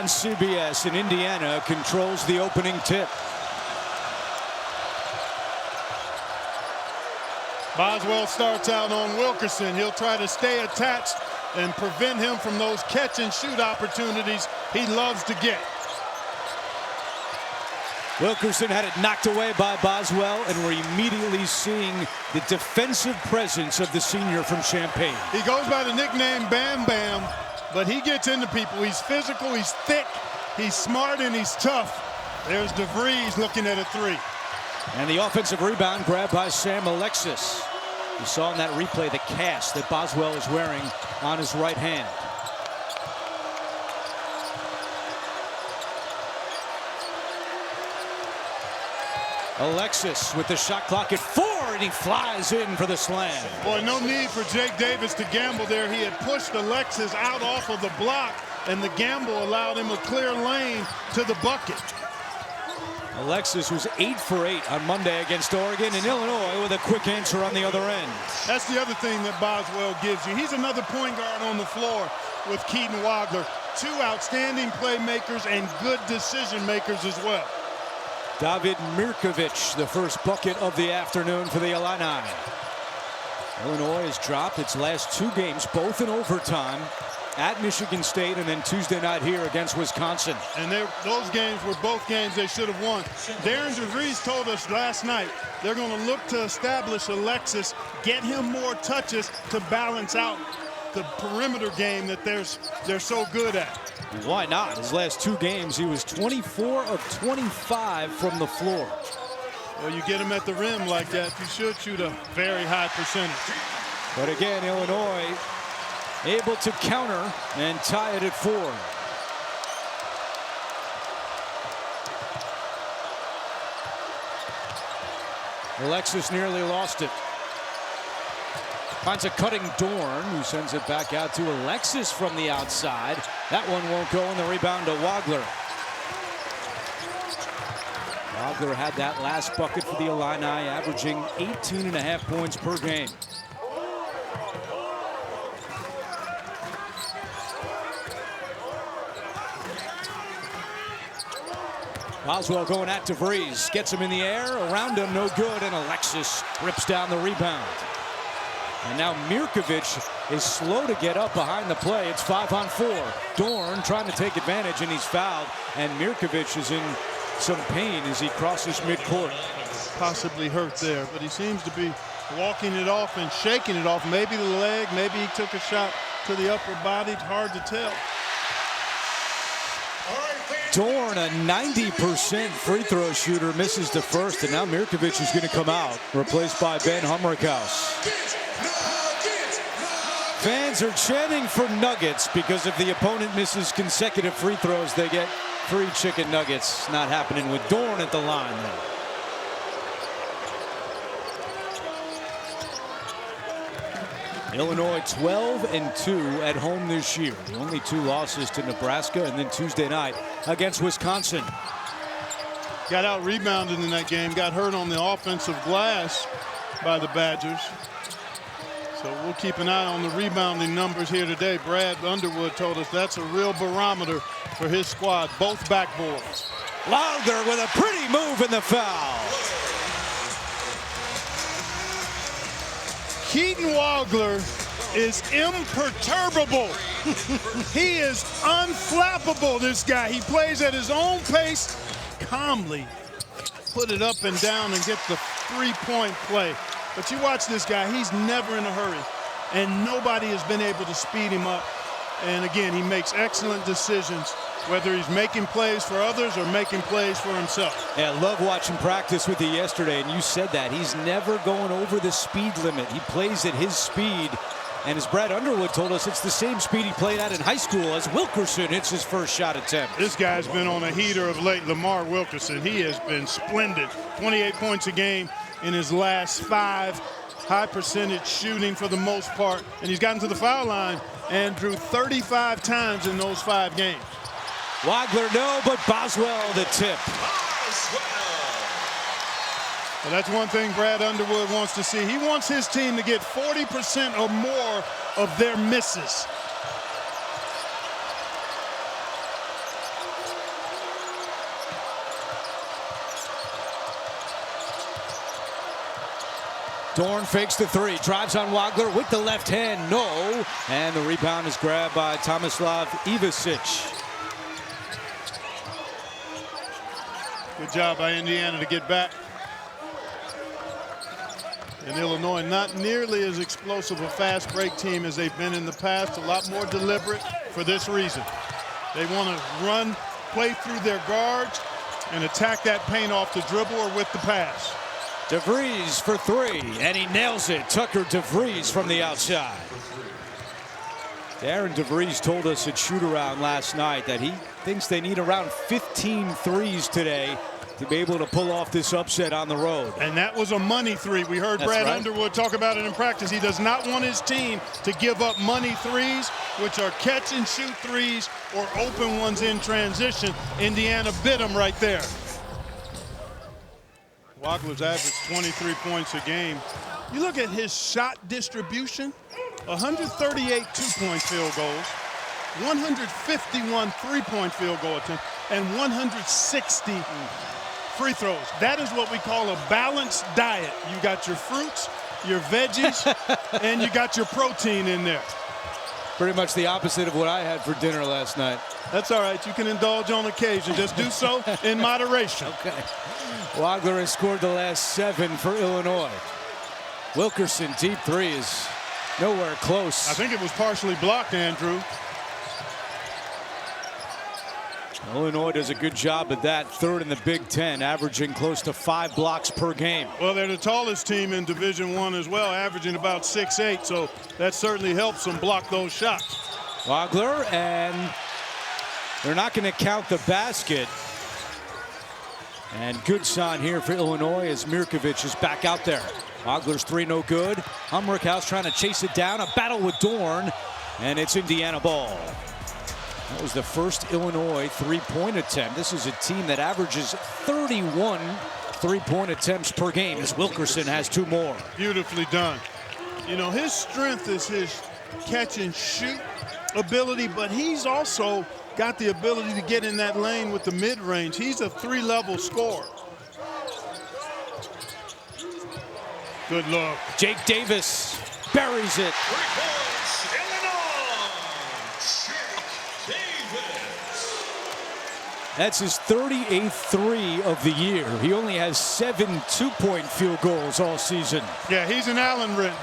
on CBS, and Indiana controls the opening tip. Boswell starts out on Wilkerson. He'll try to stay attached and prevent him from those catch and shoot opportunities he loves to get. Wilkerson had it knocked away by Boswell, and we're immediately seeing the defensive presence of the senior from Champaign. He goes by the nickname Bam Bam, but he gets into people. He's physical, he's thick, he's smart, and he's tough. There's DeVries looking at a three. And the offensive rebound grabbed by Sam Alexis. You saw in that replay the cast that Boswell is wearing on his right hand. Alexis with the shot clock at 4, and he flies in for the slam. Boy, no need for Jake Davis to gamble there. He had pushed Alexis out off of the block, and the gamble allowed him a clear lane to the bucket. Alexis was 8 for 8 on Monday against Oregon, and Illinois with a quick answer on the other end. That's the other thing that Boswell gives you. He's another point guard on the floor with Keaton Wagler. Two outstanding playmakers and good decision makers as well. David Mirkovic, the first bucket of the afternoon for the Illini. Illinois has dropped its last 2 games, both in overtime, at Michigan State and then Tuesday night here against Wisconsin. And those games were both games they should have won. Darren DeVries told us last night they're going to look to establish Alexis, get him more touches to balance out the perimeter game that they're so good at. Why not? His last 2 games, he was 24 of 25 from the floor. Well, you get him at the rim like that, you should shoot a very high percentage. But again, Illinois able to counter and tie it at 4. Alexis nearly lost it. Finds a cutting Dorn, who sends it back out to Alexis from the outside. That one won't go, and the rebound to Wagler. Wagler had that last bucket for the Illini, averaging 18.5 points per game. Boswell going at DeVries, gets him in the air, around him, no good, and Alexis rips down the rebound. And now Mirkovic is slow to get up behind the play. It's 5-on-4. Dorn trying to take advantage, and he's fouled. And Mirkovic is in some pain as he crosses midcourt. Possibly hurt there, but he seems to be walking it off and shaking it off. Maybe the leg, maybe he took a shot to the upper body. It's hard to tell. Dorn, a 90% free throw shooter, misses the first, and now Mirkovic is going to come out, replaced by Ben Humrickhouse. Fans are chanting for Nuggets because if the opponent misses consecutive free throws, they get free chicken nuggets. Not happening with Dorn at the line then. Illinois 12-2 at home this year. The only 2 losses to Nebraska, and then Tuesday night against Wisconsin. Got out rebounded in that game, got hurt on the offensive glass by the Badgers. So we'll keep an eye on the rebounding numbers here today. Brad Underwood told us that's a real barometer for his squad, both backboards. Wagler with a pretty move in the foul. Keaton Wagler is imperturbable. He is unflappable, this guy. He plays at his own pace, calmly put it up and down and get the 3-point play. But you watch this guy, he's never in a hurry, and nobody has been able to speed him up. And again, he makes excellent decisions, whether he's making plays for others or making plays for himself. Yeah, I love watching practice with you yesterday, and you said that. He's never going over the speed limit. He plays at his speed. And as Brad Underwood told us, it's the same speed he played at in high school as Wilkerson hits his first shot attempt. This guy's been on a heater of late, Lamar Wilkerson. He has been splendid. 28 points a game in his last 5. High percentage shooting for the most part. And he's gotten to the foul line and drew 35 times in those 5 games. Wagler, no, but Boswell the tip. Well, that's one thing Brad Underwood wants to see. He wants his team to get 40% or more of their misses. Dorn fakes the three, drives on Wagler with the left hand, no. And the rebound is grabbed by Tomislav Ivasic. Good job by Indiana to get back. And Illinois, not nearly as explosive a fast break team as they've been in the past, a lot more deliberate for this reason. They want to run, play through their guards, and attack that paint off the dribble or with the pass. DeVries for three, and he nails it. Tucker DeVries from the outside. Darren DeVries told us at shoot-around last night that he thinks they need around 15 threes today to be able to pull off this upset on the road. And that was a money three. We heard Brad Underwood talk about it in practice. He does not want his team to give up money threes, which are catch and shoot threes or open ones in transition. Indiana bit them right there. Wagler's averaged 23 points a game. You look at his shot distribution, 138 two-point field goals, 151 three-point field goal attempts, and 160 free throws. That is what we call a balanced diet. You got your fruits, your veggies, and you got your protein in there. Pretty much the opposite of what I had for dinner last night. That's all right. You can indulge on occasion. Just do so in moderation. Okay. Wagler has scored the last 7 for Illinois. Wilkerson, deep three, is nowhere close. I think it was partially blocked, Andrew. Illinois does a good job at that, third in the Big Ten, averaging close to 5 blocks per game. Well, they're the tallest team in Division I as well, averaging about 6'8", so that certainly helps them block those shots. Wagler, and they're not going to count the basket. And good sign here for Illinois as Mirkovic is back out there. Wagler's three no good. Humrickhouse trying to chase it down, a battle with Dorn, and it's Indiana ball. That was the first Illinois three-point attempt. This is a team that averages 31 three-point attempts per game as Wilkerson has 2 more. Beautifully done. You know, his strength is his catch and shoot ability, but he's also got the ability to get in that lane with the mid-range. He's a 3-level scorer. Good look. Jake Davis buries it. That's his 38th three of the year. He only has 7 two-point field goals all season. Yeah, he's an Allen wrench.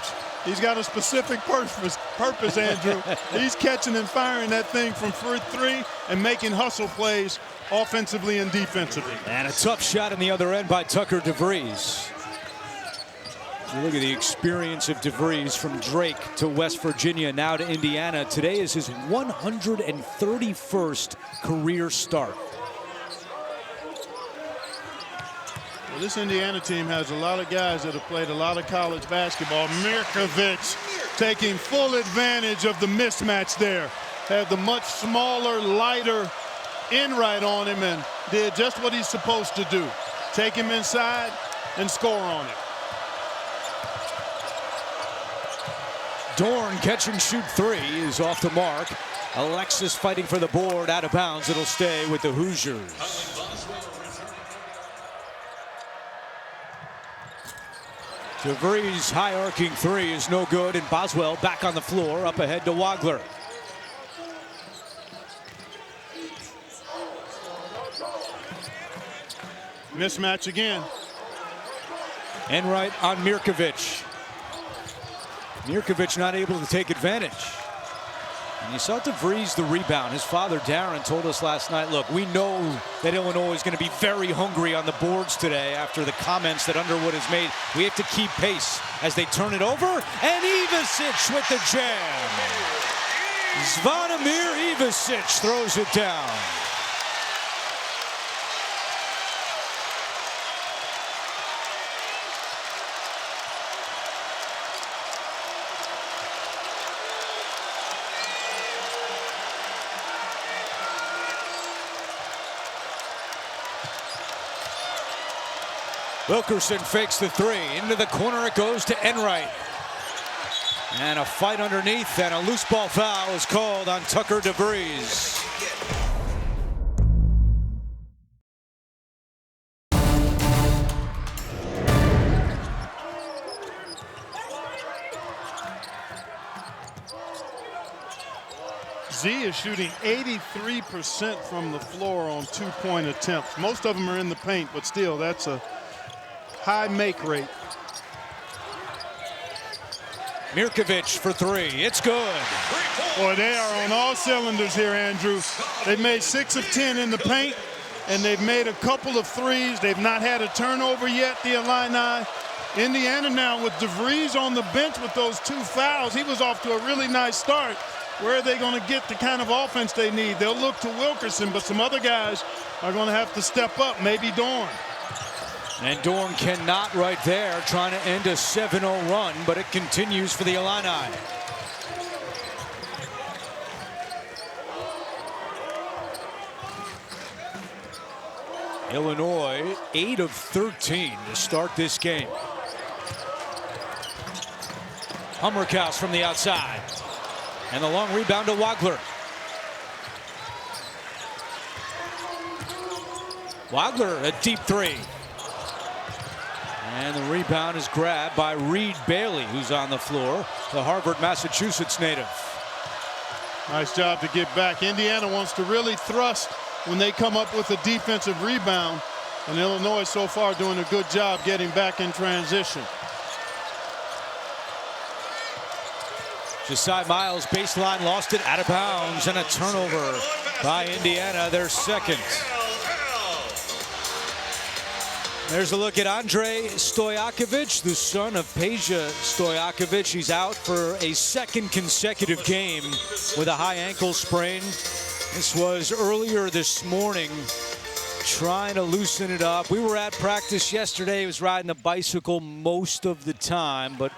He's got a specific purpose, Andrew. He's catching and firing that thing from three and making hustle plays offensively and defensively. And a tough shot on the other end by Tucker DeVries. You look at the experience of DeVries from Drake to West Virginia, now to Indiana. Today is his 131st career start. Well, this Indiana team has a lot of guys that have played a lot of college basketball. Mirkovic taking full advantage of the mismatch there. Had the much smaller, lighter Enright on him and did just what he's supposed to do. Take him inside and score on it. Dorn catch and shoot three is off the mark. Alexis fighting for the board, out of bounds. It'll stay with the Hoosiers. DeVries' high arcing three is no good, and Boswell back on the floor, up ahead to Wagler. Mismatch again. Enright on Mirkovic. Mirkovic not able to take advantage. And you saw DeVries the rebound. His father, Darren, told us last night, look, we know that Illinois is going to be very hungry on the boards today after the comments that Underwood has made. We have to keep pace as they turn it over. And Ivasic with the jam. Zvonimir Ivasic throws it down. Wilkerson fakes the three. Into the corner it goes to Enright. And a fight underneath, and a loose ball foul is called on Tucker DeVries. Z is shooting 83% from the floor on two-point attempts. Most of them are in the paint, but still, that's a high make rate. Mirkovic for three. It's good. Boy, they are on all cylinders here, Andrew. They've made 6 of 10 in the paint, and they've made a couple of threes. They've not had a turnover yet, the Illini. Indiana now with DeVries on the bench with those 2 fouls. He was off to a really nice start. Where are they going to get the kind of offense they need? They'll look to Wilkerson, but some other guys are going to have to step up, maybe Dorn. And Dorn cannot right there, trying to end a 7-0 run, but it continues for the Illini. Illinois 8 of 13 to start this game. Hummerkaus from the outside. And the long rebound to Wagler. Wagler, a deep three. And the rebound is grabbed by Reed Bailey, who's on the floor, the Harvard, Massachusetts native. Nice job to get back. Indiana wants to really thrust when they come up with a defensive rebound. And Illinois so far doing a good job getting back in transition. Josiah Miles, baseline, lost it out of bounds, and a turnover by Indiana, their second. There's a look at Andrei Stojakovic, the son of Peja Stojakovic. He's out for a second consecutive game with a high ankle sprain. This was earlier this morning, trying to loosen it up. We were at practice yesterday. He was riding the bicycle most of the time, but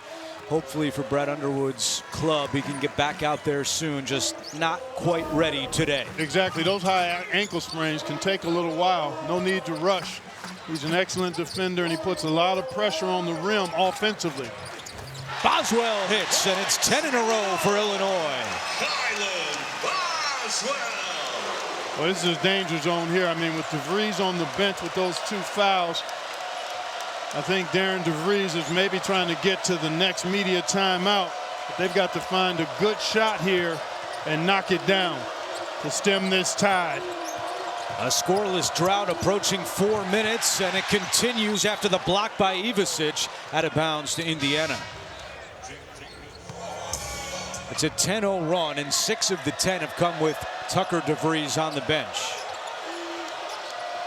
hopefully for Brad Underwood's club, he can get back out there soon, just not quite ready today. Exactly. Those high ankle sprains can take a little while. No need to rush. He's an excellent defender, and he puts a lot of pressure on the rim offensively. Boswell hits, and it's 10 in a row for Illinois. Well, this is a danger zone here. I mean, with DeVries on the bench with those 2 fouls, I think Darren DeVries is maybe trying to get to the next media timeout. But they've got to find a good shot here and knock it down to stem this tide. A scoreless drought approaching 4 minutes, and it continues after the block by Ivasic, out of bounds to Indiana. It's a 10-0 run, and 6 of the 10 have come with Tucker DeVries on the bench.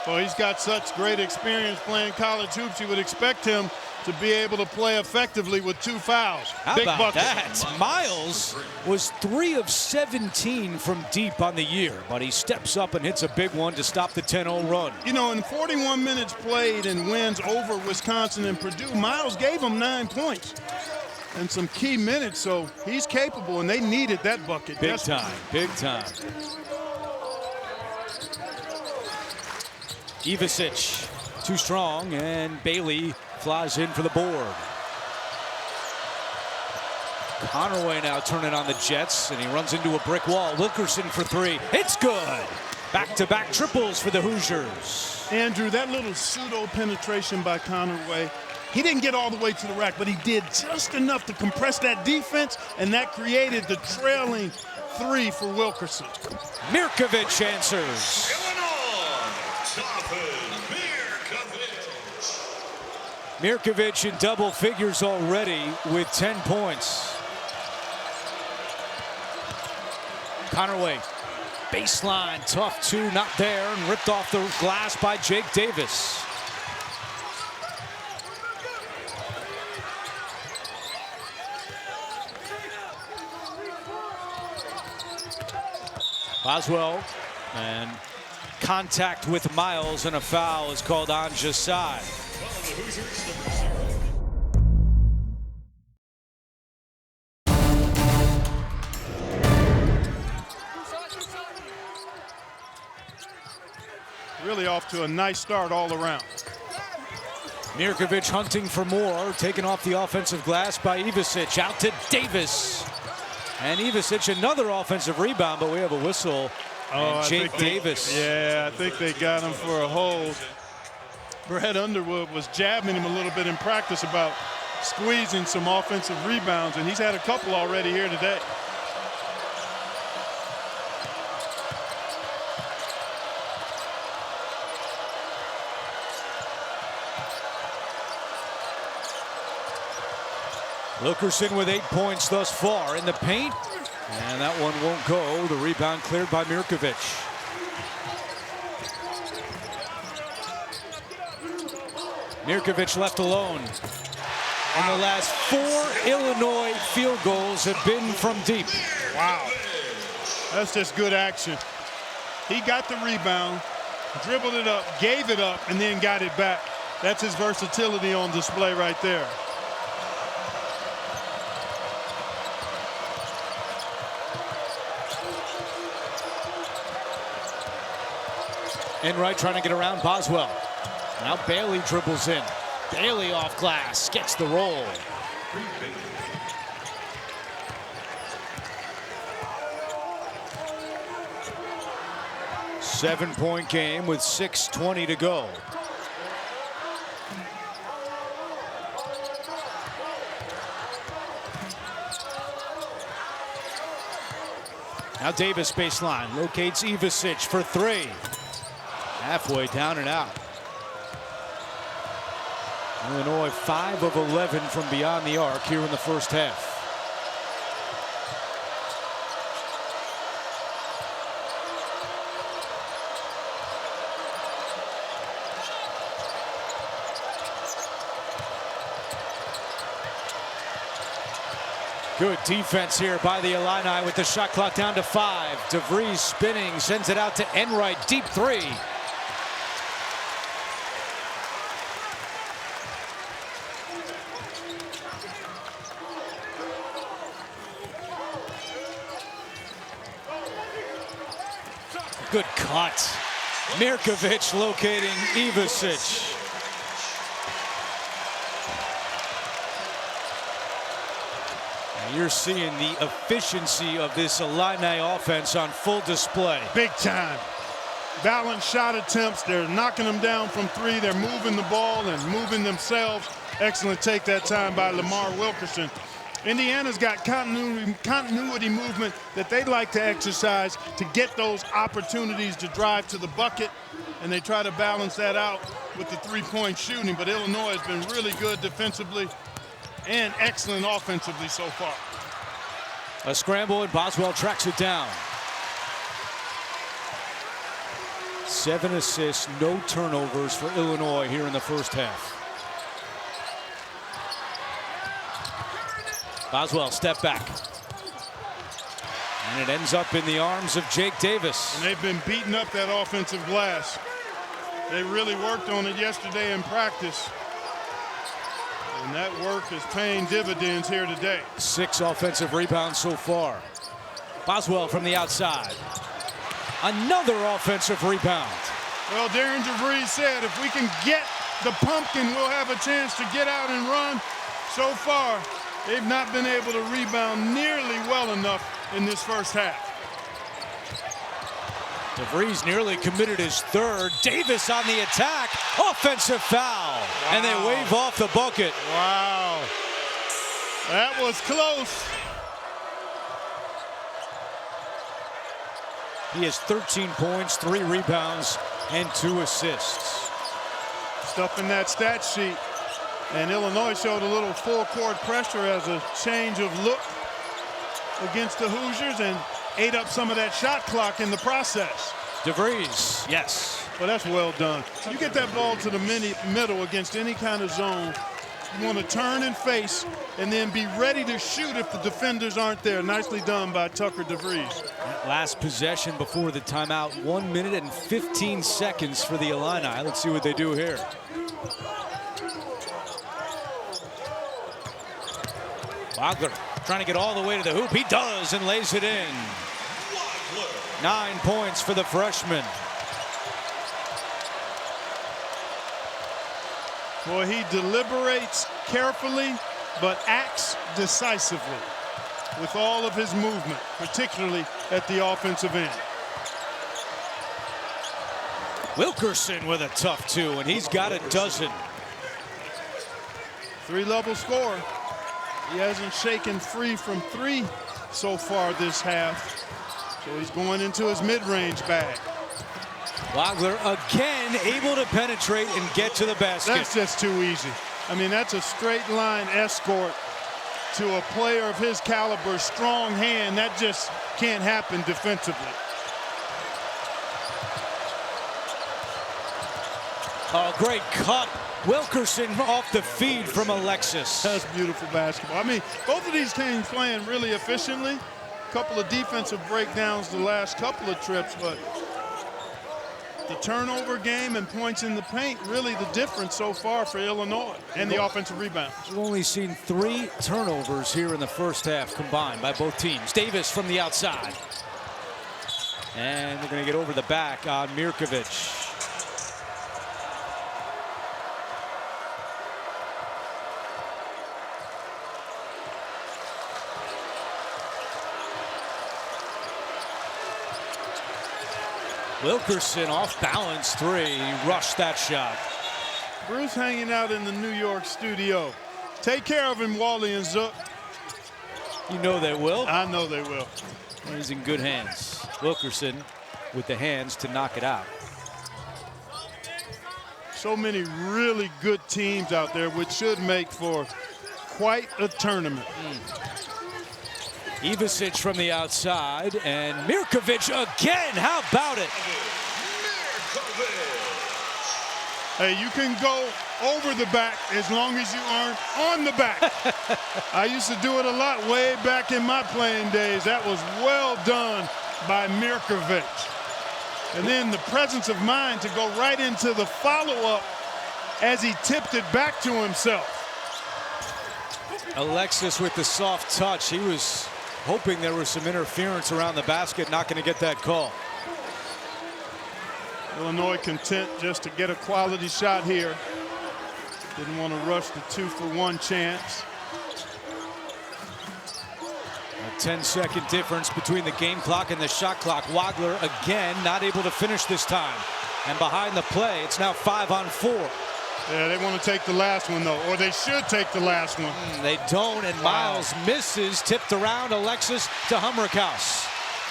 Well, he's got such great experience playing college hoops. You would expect him to be able to play effectively with 2 fouls. How Big about bucket. that? Miles was 3 of 17 from deep on the year, but he steps up and hits a big one to stop the 10-0 run. You know, in 41 minutes played and wins over Wisconsin and Purdue, Miles gave them 9 points and some key minutes, so he's capable, and they needed that bucket. Big time, big time. Ivasic, too strong, and Bailey flies in for the board. Conaway now turning on the Jets, and he runs into a brick wall. Wilkerson for 3. It's good. Back-to-back triples for the Hoosiers. Andrew, that little pseudo penetration by Conaway, he didn't get all the way to the rack, but he did just enough to compress that defense, and that created the trailing 3 for Wilkerson. Mirkovic answers. Mirkovic in double figures already with 10 points. Conaway, baseline, tough 2, not there, and ripped off the glass by Jake Davis. Boswell, and contact with Miles, and a foul is called on Josiah. Really off to a nice start all around. Mirkovic hunting for more, taken off the offensive glass by Ivasic, out to Davis. And Ivasic, another offensive rebound, but we have a whistle. And Jake Davis. Yeah, I think they got him for a hold. Brad Underwood was jabbing him a little bit in practice about squeezing some offensive rebounds, and he's had a couple already here today. Wilkerson with 8 points thus far in the paint. And that one won't go. The rebound cleared by Mirkovic. Mirkovic left alone. And the last 4 Illinois field goals have been from deep. Wow. That's just good action. He got the rebound, dribbled it up, gave it up, and then got it back. That's his versatility on display right there. Enright trying to get around Boswell. Now Bailey dribbles in. Bailey off glass, gets the roll. Seven-point game with 6:20 to go. Now Davis baseline, locates Ivasic for 3. Halfway down and out. Illinois 5 of 11 from beyond the arc here in the first half. Good defense here by the Illini with the shot clock down to 5. DeVries spinning, sends it out to Enright, deep 3. Good cut. Mirkovic locating Ivasic. You're seeing the efficiency of this Illini offense on full display. Big time. Balanced shot attempts. They're knocking them down from 3. They're moving the ball and moving themselves. Excellent take that time by Lamar Wilkerson. Indiana's got continuity movement that they like to exercise to get those opportunities to drive to the bucket, and they try to balance that out with the three-point shooting. But Illinois has been really good defensively and excellent offensively so far. A scramble and Boswell tracks it down. 7 assists, no turnovers for Illinois here in the first half. Boswell step back. And it ends up in the arms of Jake Davis. And they've been beating up that offensive glass. They really worked on it yesterday in practice. And that work is paying dividends here today. 6 offensive rebounds so far. Boswell from the outside. Another offensive rebound. Well, Darren DeVries said if we can get the pumpkin, we'll have a chance to get out and run. So far, they've not been able to rebound nearly well enough in this first half. DeVries nearly committed his 3rd. Davis on the attack. Offensive foul. Wow. And they wave off the bucket. Wow. That was close. He has 13 points, 3 rebounds, and 2 assists. Stuff in that stat sheet. And Illinois showed a little full court pressure as a change of look against the Hoosiers and ate up some of that shot clock in the process. DeVries, yes. Well, that's well done. You get that ball to the middle against any kind of zone, you want to turn and face and then be ready to shoot if the defenders aren't there. Nicely done by Tucker DeVries. That last possession before the timeout, 1 minute and 15 seconds for the Illini. Let's see what they do here. Wagler trying to get all the way to the hoop. He does and lays it in. 9 points for the freshman. Boy, he deliberates carefully, but acts decisively with all of his movement, particularly at the offensive end. Wilkerson with a tough 2, and he's got a dozen. 3-level scorer. He hasn't shaken free from 3 so far this half. So he's going into his mid-range bag. Wagler again able to penetrate and get to the basket. That's just too easy. I mean, that's a straight line escort to a player of his caliber, strong hand. That just can't happen defensively. Oh, great cut. Wilkerson off the feed from Alexis. That's beautiful basketball. I mean, both of these teams playing really efficiently. A couple of defensive breakdowns the last couple of trips, but the turnover game and points in the paint really the difference so far for Illinois, and the offensive rebounds. We've only seen 3 turnovers here in the first half combined by both teams. Davis from the outside. And they're going to get over the back on Mirkovic. Wilkerson off balance 3. He rushed that shot. Bruce hanging out in the New York studio. Take care of him, Wally and Zook. You know they will. I know they will. He's in good hands. Wilkerson with the hands to knock it out. So many really good teams out there, which should make for quite a tournament. Ivicic from the outside, and Mirkovic again. How about it? Hey, you can go over the back as long as you aren't on the back. I used to do it a lot way back in my playing days. That was well done by Mirkovic. And then the presence of mind to go right into the follow-up as he tipped it back to himself. Alexis with the soft touch. He was hoping there was some interference around the basket, not going to get that call. Illinois content just to get a quality shot here. Didn't want to rush the 2-for-1 chance. A 10-second difference between the game clock and the shot clock. Wagler again not able to finish this time. And behind the play, it's now 5-on-4. Yeah, they want to take the last one, though, or they should take the last one. They don't, and Miles misses, tipped around Alexis to Hummerkaus.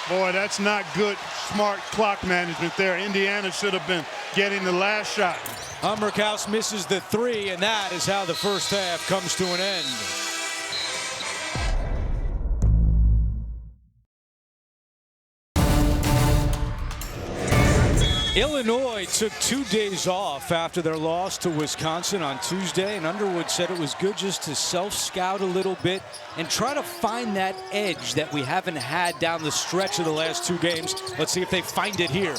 Boy, that's not good, smart clock management there. Indiana should have been getting the last shot. Hummerkaus misses the 3, and that is how the first half comes to an end. Illinois took 2 days off after their loss to Wisconsin on Tuesday, and Underwood said it was good just to self-scout a little bit and try to find that edge that we haven't had down the stretch of the last 2 games. Let's see if they find it here.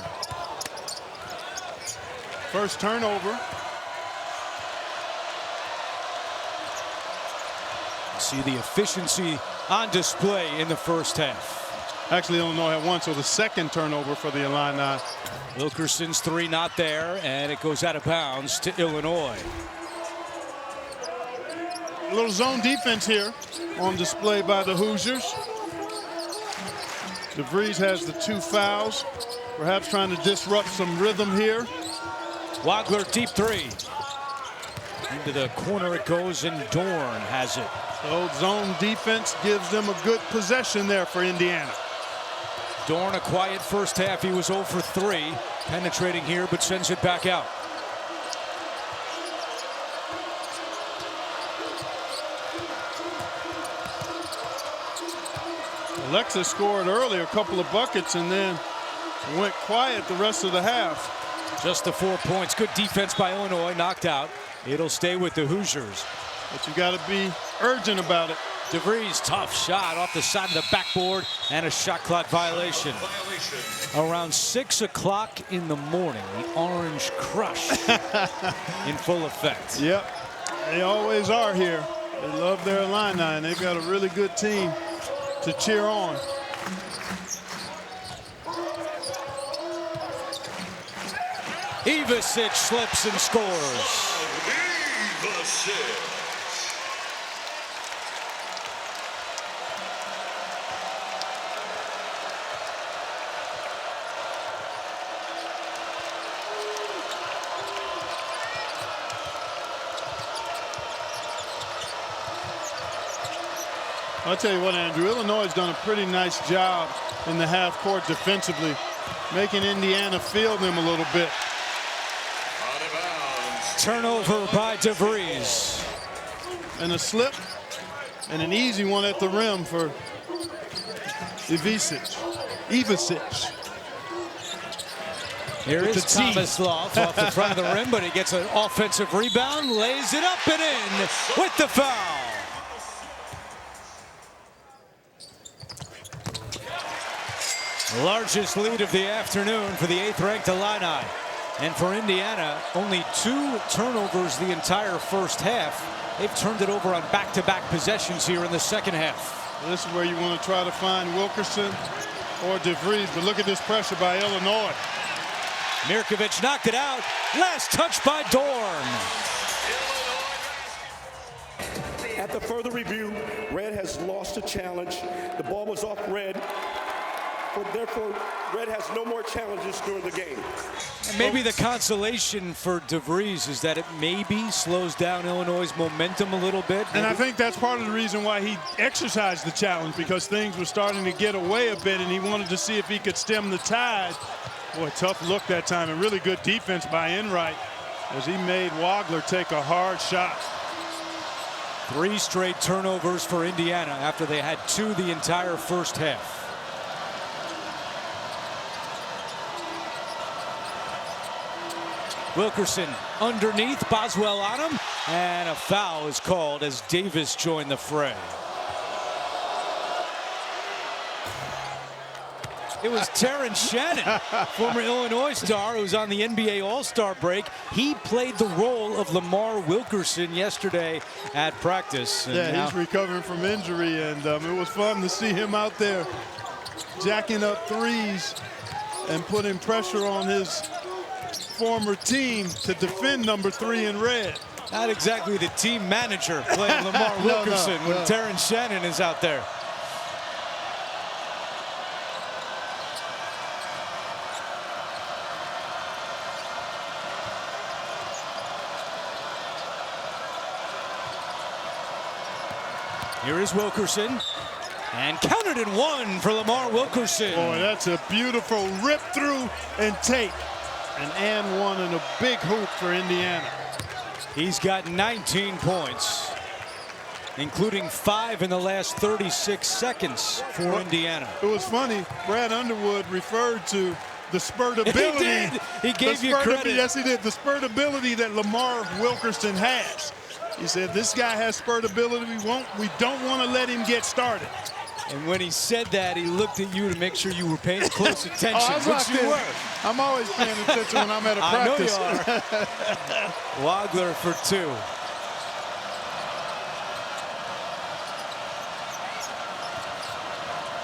First turnover. See the efficiency on display in the first half. Actually, Illinois had one, so the second turnover for the Illini. Wilkerson's 3 not there, and it goes out of bounds to Illinois. A little zone defense here on display by the Hoosiers. DeVries has the 2 fouls, perhaps trying to disrupt some rhythm here. Wagler deep 3. Into the corner it goes, and Dorn has it. So zone defense gives them a good possession there for Indiana. Dorn, a quiet first half. He was 0 for 3, penetrating here, but sends it back out. Alexis scored earlier, a couple of buckets, and then went quiet the rest of the half. Just the 4 points. Good defense by Illinois, knocked out. It'll stay with the Hoosiers. But you got to be urgent about it. DeVries, tough shot off the side of the backboard, and a shot clock violation. Around 6 o'clock in the morning, the Orange Crush in full effect. Yep, they always are here. They love their Illini, and they've got a really good team to cheer on. Ivicic slips and scores. Ivicic. I'll tell you what, Andrew, Illinois has done a pretty nice job in the half court defensively. making Indiana feel them a little bit. Turnover by DeVries. And a slip and an easy one at the rim for Ivisic. Here is Tomislav off the front of the rim, but he gets an offensive rebound, lays it up and in with the foul. Largest lead of the afternoon for the 8th-ranked Illini. And for Indiana, only 2 turnovers the entire first half. They've turned it over on back-to-back possessions here in the second half. This is where you want to try to find Wilkerson or DeVries, but look at this pressure by Illinois. Mirkovic knocked it out. Last touch by Dorn. At the further review, Red has lost a challenge. The ball was off Red. Therefore, Red has no more challenges during the game. And maybe the consolation for DeVries is that it maybe slows down Illinois' momentum a little bit. And I think that's part of the reason why he exercised the challenge, because things were starting to get away a bit and he wanted to see if he could stem the tide. Boy, tough look that time, and really good defense by Enright as he made Wagler take a hard shot. 3 straight turnovers for Indiana after they had 2 the entire first half. Wilkerson underneath, Boswell on him, and a foul is called as Davis joined the fray. It was Terrence Shannon, former Illinois star who's on the NBA All-Star break. He played the role of Lamar Wilkerson yesterday at practice. Yeah, he's recovering from injury, and it was fun to see him out there jacking up threes and putting pressure on his former team to defend number 3 in red. Not exactly the team manager playing Lamar Wilkerson when Terrence Shannon is out there. Here is Wilkerson, and counted in 1 for Lamar Wilkerson. Boy, that's a beautiful rip through and take. And 1 and a big hoop for Indiana. He's got 19 points, including 5 in the last 36 seconds for Indiana. It was funny, Brad Underwood referred to the spurtability. He did. He gave you credit. Yes, he did. The spurtability that Lamar Wilkerson has. He said, this guy has spurtability. We don't want to let him get started. And when he said that, he looked at you to make sure you were paying close attention, which you were. I'm always paying attention when I'm at a practice. I know you are. Wagler for 2.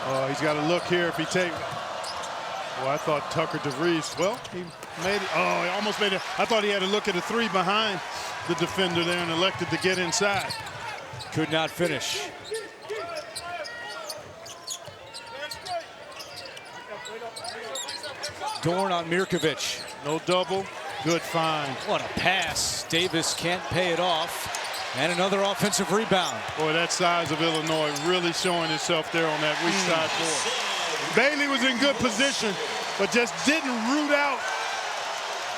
Oh, he's got to look here if he takes. Well, I thought Tucker DeVries. Well, he made it. Oh, he almost made it. I thought he had to look at a 3 behind the defender there and elected to get inside. Could not finish. Dorn on Mirkovic. No double. Good find. What a pass. Davis can't pay it off. And another offensive rebound. Boy, that size of Illinois really showing itself there on that weak side floor. Bailey was in good position, but just didn't root out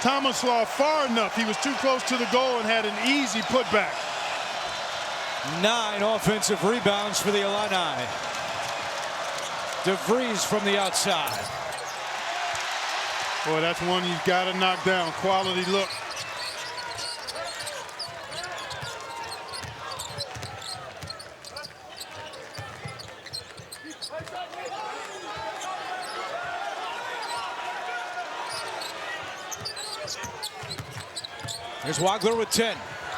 Tomislav far enough. He was too close to the goal and had an easy putback. 9 offensive rebounds for the Illini. DeVries from the outside. Boy, that's one you've got to knock down. Quality look. Here's Wagler with 10.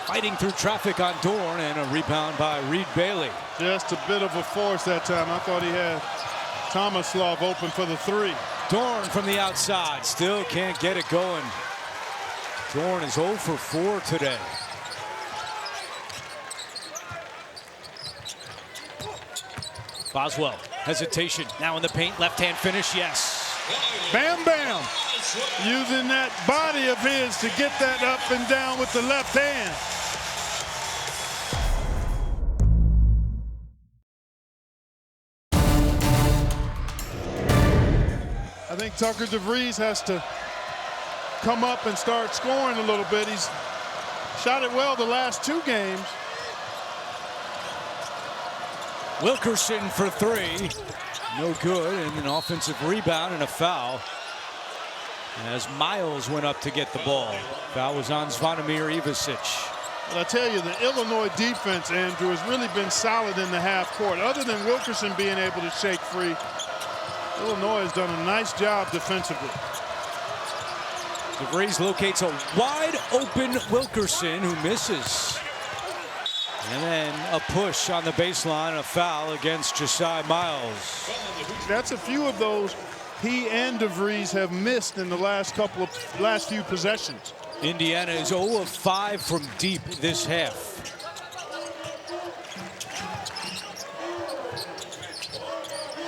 Fighting through traffic on Dorn, and a rebound by Reed Bailey. Just a bit of a force that time. I thought he had Tomislav open for the 3. Dorn from the outside, still can't get it going. Dorn is 0 for 4 today. Boswell, hesitation, now in the paint, left-hand finish, yes. Bam Bam, using that body of his to get that up and down with the left hand. I think Tucker DeVries has to come up and start scoring a little bit. He's shot it well the last 2 games. Wilkerson for 3. No good, and an offensive rebound and a foul. As Miles went up to get the ball. Foul was on Zvonimir Ivicic. Well, I tell you, the Illinois defense, Andrew, has really been solid in the half court. Other than Wilkerson being able to shake free, Illinois has done a nice job defensively. DeVries locates a wide open Wilkerson who misses. And then a push on the baseline, a foul against Josiah Miles. That's a few of those he and DeVries have missed in the last few possessions. Indiana is 0 of 5 from deep this half.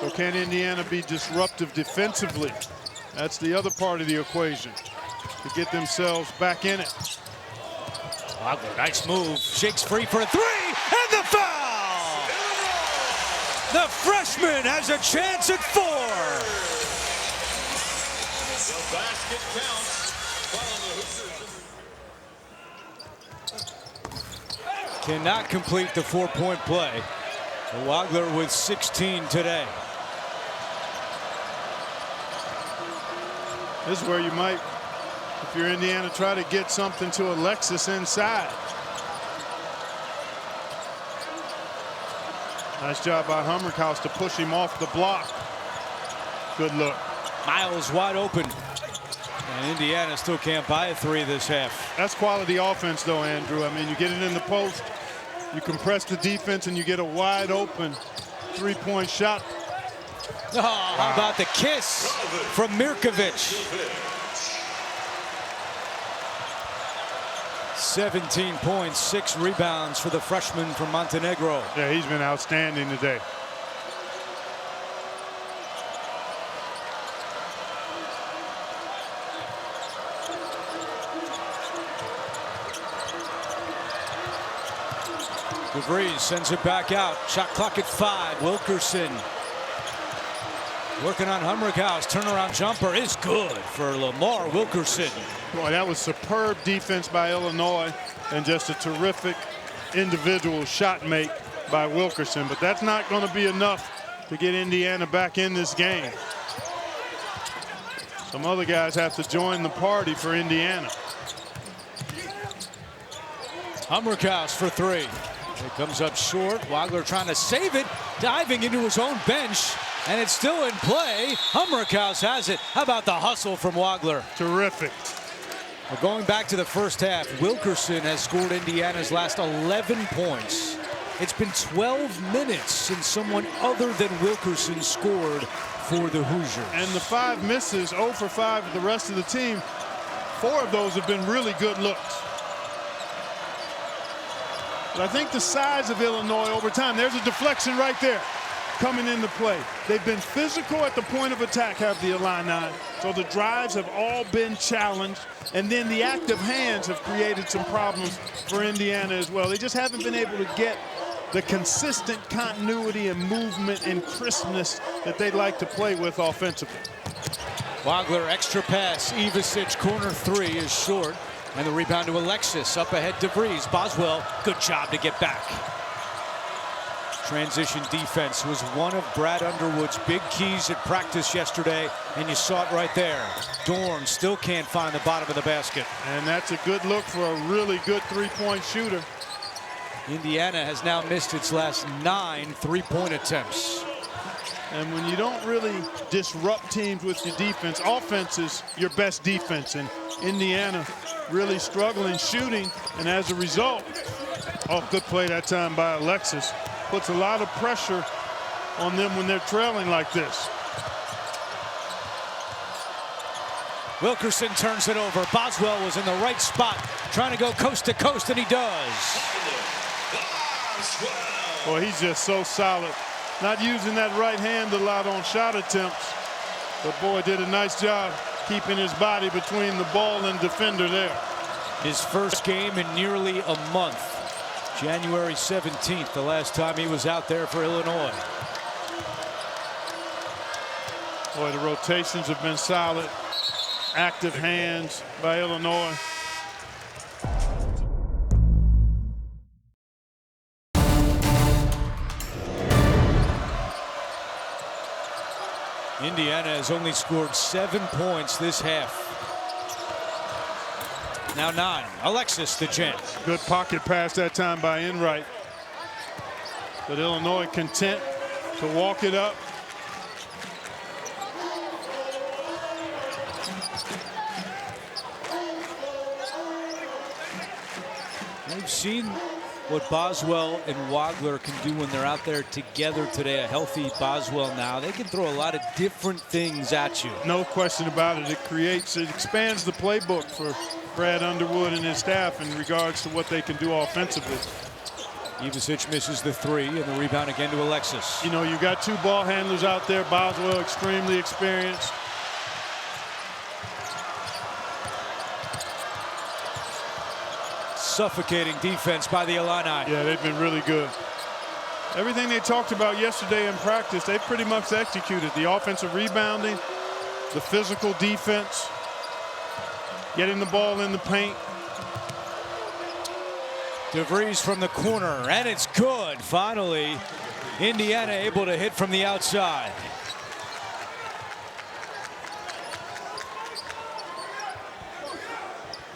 So can Indiana be disruptive defensively? That's the other part of the equation, to get themselves back in it. Wagler, nice move, shakes free for a 3, and the foul! The freshman has a chance at 4. The basket counts. Cannot complete the 4-point play. Wagler with 16 today. This is where you might, if you're Indiana, try to get something to Alexis inside. Nice job by Hummerkaus to push him off the block. Good look. Miles wide open. And Indiana still can't buy a 3 this half. That's quality offense, though, Andrew. I mean, you get it in the post, you compress the defense, and you get a wide open 3-point shot. Oh, how about the kiss from Mirkovic? 17 points, 6 rebounds for the freshman from Montenegro. Yeah, he's been outstanding today. DeVries sends it back out. Shot clock at 5. Wilkerson working on Hummerkaus. Turnaround jumper is good for Lamar Wilkerson. Boy, that was superb defense by Illinois and just a terrific individual shot make by Wilkerson. But that's not going to be enough to get Indiana back in this game. Some other guys have to join the party for Indiana. Hummerkaus for 3. It comes up short. Wagler trying to save it, diving into his own bench, and it's still in play. Hummerkaus has it. How about the hustle from Wagler? Terrific. Well, going back to the first half, Wilkerson has scored Indiana's last 11 points. It's been 12 minutes since someone other than Wilkerson scored for the Hoosiers. And the 5 misses, 0 for 5 with the rest of the team. 4 of those have been really good looks. But I think the size of Illinois over time, there's a deflection right there coming into play. They've been physical at the point of attack, have the Illini. So the drives have all been challenged. And then the active hands have created some problems for Indiana as well. They just haven't been able to get the consistent continuity and movement and crispness that they like to play with offensively. Wagler, extra pass. Ivicic, corner 3 is short. And the rebound to Alexis. Up ahead, DeVries. Boswell, good job to get back. Transition defense was one of Brad Underwood's big keys at practice yesterday, and you saw it right there. Dorn still can't find the bottom of the basket. And that's a good look for a really good 3-point shooter. Indiana has now missed its last 9 3-point attempts. And when you don't really disrupt teams with your defense, offense is your best defense. And Indiana really struggling shooting, and as a result, oh, good play that time by Alexis. Puts a lot of pressure on them when they're trailing like this. Wilkerson turns it over. Boswell was in the right spot, trying to go coast to coast, and he does. Boy, he's just so solid. Not using that right hand a lot on shot attempts, but boy, did a nice job keeping his body between the ball and defender there. His first game in nearly a month. January 17th, the last time he was out there for Illinois. Boy, the rotations have been solid. Active hands by Illinois. Indiana has only scored 7 points this half. Now 9. Alexis the champ. Good pocket pass that time by Enright. But Illinois content to walk it up. We've seen what Boswell and Wagler can do when they're out there together today. A healthy Boswell now. They can throw a lot of different things at you. No question about it. It expands the playbook for Brad Underwood and his staff in regards to what they can do offensively. Ivicic misses the 3 and the rebound again to Alexis. You know, you got 2 ball handlers out there. Boswell extremely experienced. Suffocating defense by the Illini. Yeah, they've been really good. Everything they talked about yesterday in practice, they pretty much executed. The offensive rebounding, the physical defense, getting the ball in the paint. DeVries from the corner, and it's good. Finally, Indiana able to hit from the outside.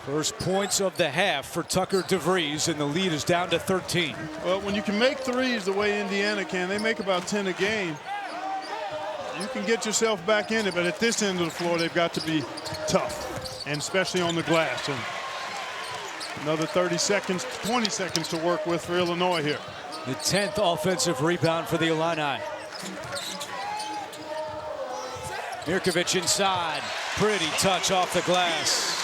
First points of the half for Tucker DeVries, and the lead is down to 13. Well, when you can make threes the way Indiana can, they make about 10 a game. You can get yourself back in it, but at this end of the floor, they've got to be tough, and especially on the glass. And another 30 seconds, 20 seconds to work with for Illinois here. The 10th offensive rebound for the Illini. Mirkovic inside. Pretty touch off the glass.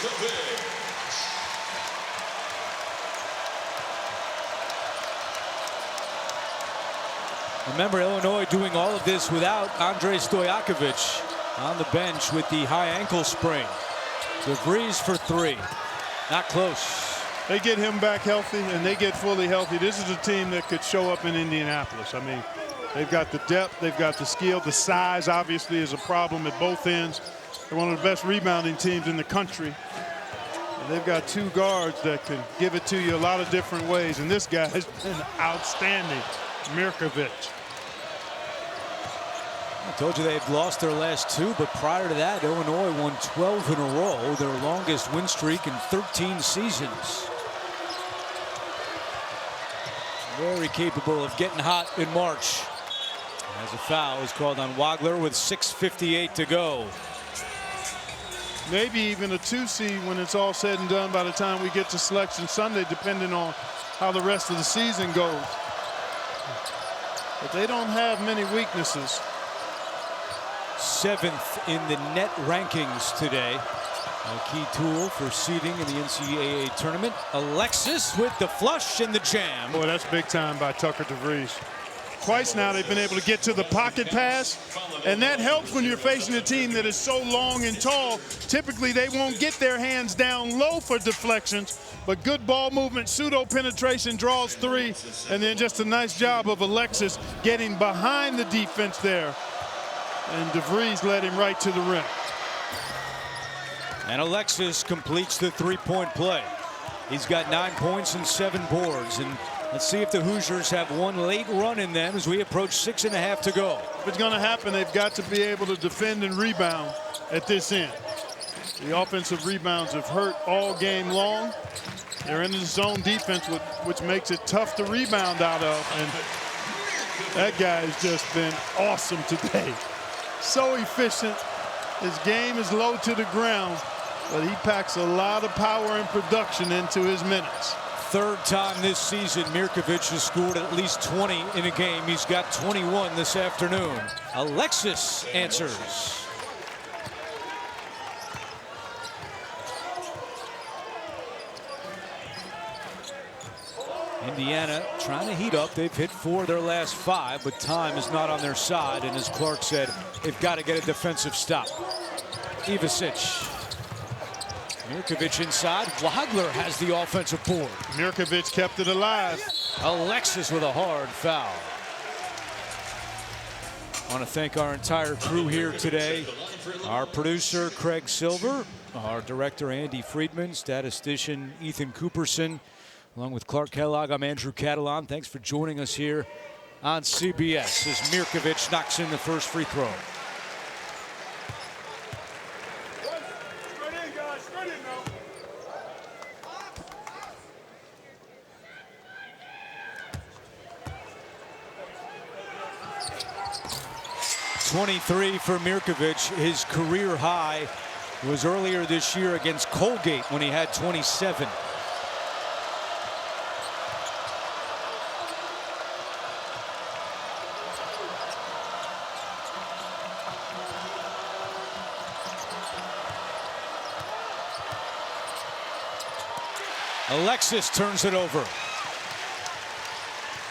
Remember, Illinois doing all of this without Andrei Stojakovic on the bench with the high ankle sprain. DeVries for 3. Not close. They get him back healthy, and they get fully healthy. This is a team that could show up in Indianapolis. I mean, they've got the depth, they've got the skill. The size, obviously, is a problem at both ends. They're one of the best rebounding teams in the country. And they've got 2 guards that can give it to you a lot of different ways. And this guy has been outstanding, Mirkovic. I told you they had lost their last 2, but prior to that, Illinois won 12 in a row, their longest win streak in 13 seasons. Very capable of getting hot in March. As a foul is called on Wagler with 6:58 to go. Maybe even a 2 seed when it's all said and done by the time we get to Selection Sunday, depending on how the rest of the season goes. But they don't have many weaknesses. 7th in the net rankings today. A key tool for seeding in the NCAA tournament. Alexis with the flush and the jam. Boy, that's big time by Tucker DeVries. Twice now they've been able to get to the pocket pass, and that helps when you're facing a team that is so long and tall. Typically, they won't get their hands down low for deflections, but good ball movement, pseudo penetration, draws 3, and then just a nice job of Alexis getting behind the defense there. And DeVries led him right to the rim. And Alexis completes the 3-point play. He's got 9 points and 7 boards. And let's see if the Hoosiers have one late run in them as we approach 6.5 to go. If it's going to happen, they've got to be able to defend and rebound at this end. The offensive rebounds have hurt all game long. They're in the zone defense, which makes it tough to rebound out of. And that guy has just been awesome today. So efficient. His game is low to the ground, but he packs a lot of power and production into his minutes. 3rd time this season Mirkovic has scored at least 20 in a game. He's got 21 this afternoon. Alexis answers. Indiana trying to heat up. They've hit 4 of their last 5, but time is not on their side. And as Clark said, they've got to get a defensive stop. Ivicic. Mirkovic inside. Wagler has the offensive board. Mirkovic kept it alive. Alexis with a hard foul. I want to thank our entire crew here today. Our producer, Craig Silver, our director, Andy Friedman, statistician, Ethan Cooperson, along with Clark Kellogg. I'm Andrew Catalan. Thanks for joining us here on CBS as Mirkovic knocks in the first free throw. Straight in, guys. Straight in now. 23 for Mirkovic. His career high was earlier this year against Colgate when he had 27. Alexis turns it over.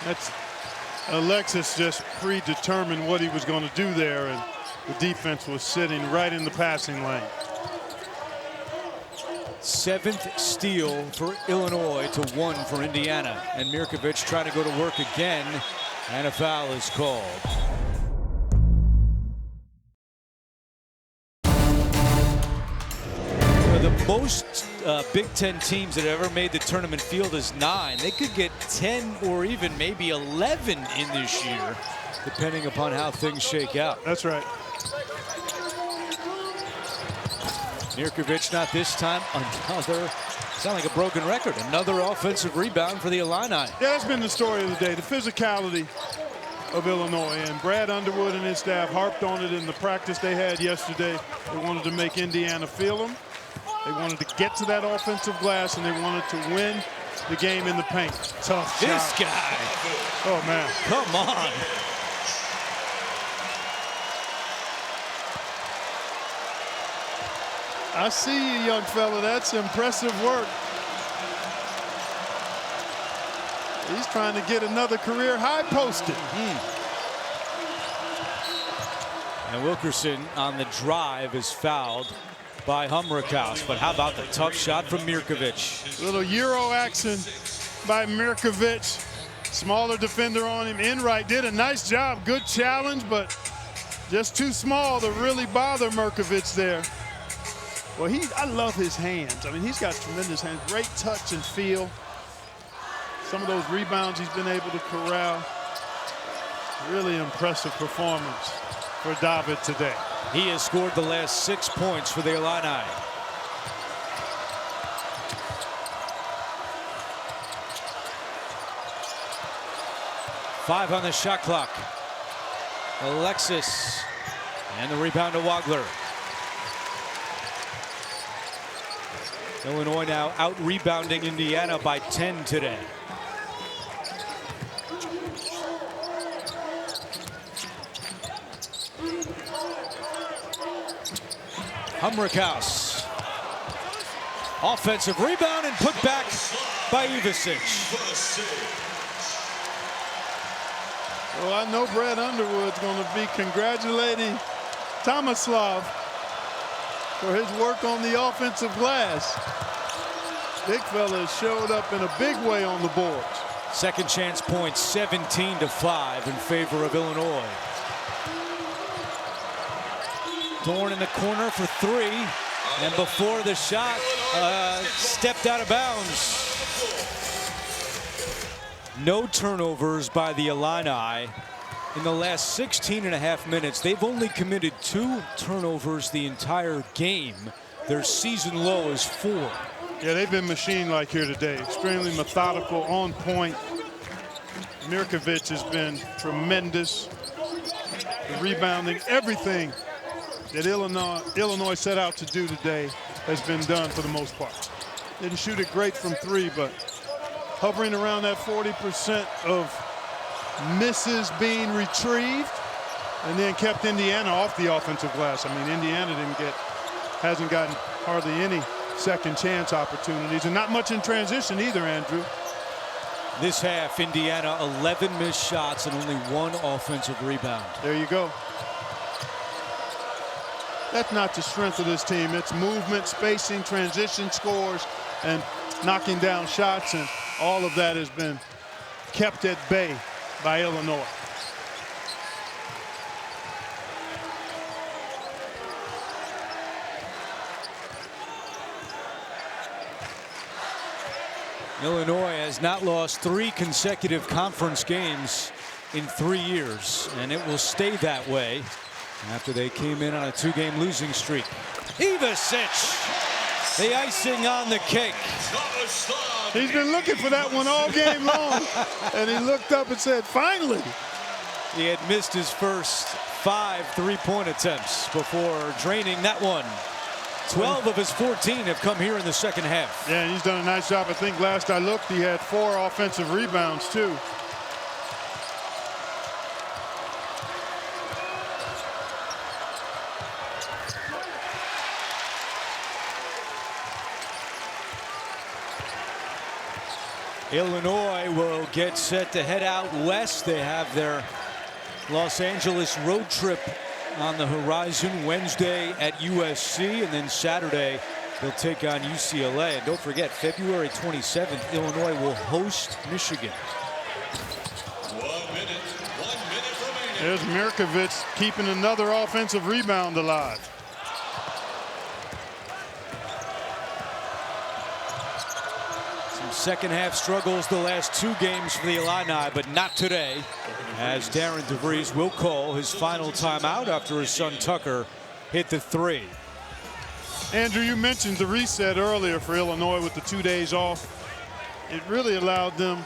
That's Alexis just predetermined what he was going to do there, and the defense was sitting right in the passing lane. 7th steal for Illinois to 1 for Indiana. And Mirkovic trying to go to work again, and a foul is called. The most Big Ten teams that have ever made the tournament field is 9. They could get 10 or even maybe 11 in this year, depending upon how things shake out. That's right. Mirkovic not this time. Another, sound like a broken record, another offensive rebound for the Illini. Yeah, that's been the story of the day, the physicality of Illinois. And Brad Underwood and his staff harped on it in the practice they had yesterday. They wanted to make Indiana feel them. They wanted to get to that offensive glass, and they wanted to win the game in the paint. Tough shot. This guy. Oh, man. Come on. I see you, young fella. That's impressive work. He's trying to get another career high posted. And Wilkerson on the drive is fouled by Humrickhouse. But how about the tough shot from Mirkovic? Little Euro action by Mirkovic. Smaller defender on him. Enright did a nice job. Good challenge, but just too small to really bother Mirkovic there. Well, I love his hands. I mean, he's got tremendous hands. Great touch and feel. Some of those rebounds he's been able to corral. Really impressive performance for David today. He has scored the last 6 points for the Illini. Five on the shot clock. Alexis, and the rebound to Wagler. Illinois now out-rebounding Indiana by 10 today. Humrickhouse. Offensive rebound and put back by Ivicic. Well, I know Brad Underwood's going to be congratulating Tomislav for his work on the offensive glass. Big fella has showed up in a big way on the boards. Second chance points, 17-5 in favor of Illinois. Thorne in the corner for 3, and before the shot, stepped out of bounds. No turnovers by the Illini. In the last 16.5 minutes, they've only committed 2 turnovers the entire game. Their season low is 4. Yeah, they've been machine-like here today. Extremely methodical, on point. Mirkovic has been tremendous. The rebounding, everything that Illinois set out to do today has been done for the most part. Didn't shoot it great from 3, but hovering around that 40% of misses being retrieved, and then kept Indiana off the offensive glass. I mean, Indiana hasn't gotten hardly any second chance opportunities, and not much in transition either, Andrew. This half, Indiana 11 missed shots and only 1 offensive rebound. There you go. That's not the strength of this team. It's movement, spacing, transition scores, and knocking down shots, and all of that has been kept at bay by Illinois. Illinois has not lost 3 consecutive conference games in 3 years, and it will stay that way after they came in on a 2-game losing streak. Ivasic, the icing on the cake. He's been looking for that one all game long, and he looked up and said, finally. He had missed his first 5 3-point attempts before draining that one. 12 of his 14 have come here in the second half. Yeah, and he's done a nice job. I think last I looked, he had 4 offensive rebounds, too. Illinois will get set to head out west. They have their Los Angeles road trip on the horizon Wednesday at USC, and then Saturday they'll take on UCLA. And don't forget, February 27th, Illinois will host Michigan. 1 minute remaining. There's Mirkovic keeping another offensive rebound alive. Second half struggles the last 2 games for the Illini, but not today, as Darren DeVries will call his final timeout after his son Tucker hit the 3. Andrew, you mentioned the reset earlier for Illinois with the 2 days off. It really allowed them,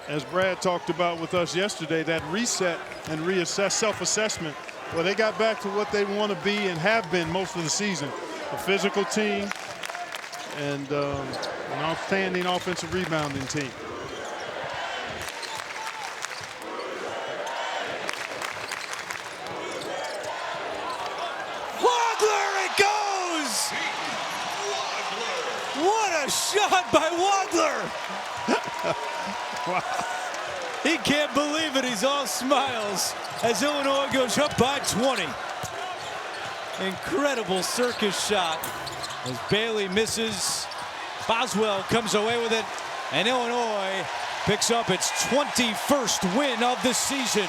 as Brad talked about with us yesterday, that reset and reassess, self-assessment. Well, they got back to what they want to be and have been most of the season. A physical team and an outstanding offensive rebounding team. Wadler, it goes! What a shot by Wadler! Wow. He can't believe it. He's all smiles as Illinois goes up by 20. Incredible circus shot as Bailey misses. Boswell comes away with it, and Illinois picks up its 21st win of the season.